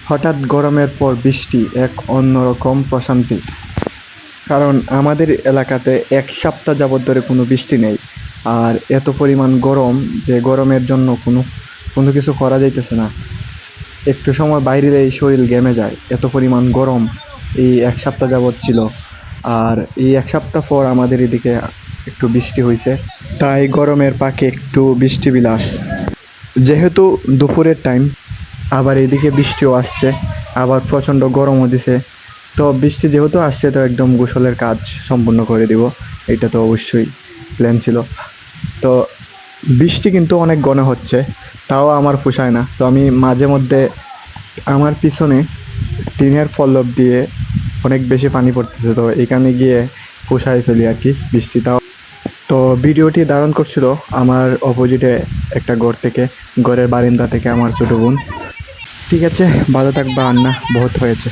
হঠাৎ গরমের পর বৃষ্টি এক অন্যরকম প্রশান্তি। কারণ আমাদের এলাকাতে এক সপ্তাহ যাবৎ ধরে কোনো বৃষ্টি নেই, আর এত পরিমাণ গরম যে গরমের জন্য কোনো কিছু করা যাইতেছে না। একটু সময় বাইরে এই শরীর ঘেমে যায়, এত পরিমাণ গরম এই এক সপ্তাহ যাবৎ ছিল। আর এই এক সপ্তাহ পর আমাদের এদিকে একটু বৃষ্টি হয়েছে, তাই গরমের পাকে একটু বৃষ্টি বিলাস। যেহেতু দুপুরের টাইম, আবার এদিকে বৃষ্টিও আসছে, আবার প্রচণ্ড গরমও দিছে। তো বৃষ্টি যেহেতু আসছে, তো একদম গোসলের কাজ সম্পূর্ণ করে দিব, এটা তো অবশ্যই প্ল্যান ছিল। তো বৃষ্টি কিন্তু অনেক ঘন হচ্ছে, তাও আমার পোষায় না। তো আমি মাঝে মধ্যে আমার পিছনে টিনের পল্লব দিয়ে অনেক বেশি পানি পড়তেছে, তো এখানে গিয়ে পোষায় ফেলি আর কি বৃষ্টি। তাও তো ভিডিওটি ধারণ করছিল আমার অপোজিটে একটা ঘর থেকে, ঘরের বারিন্দা থেকে আমার ছোটো বোন। ঠিক আছে, ভালো থাকবা, আন্না বহুত হয়েছে।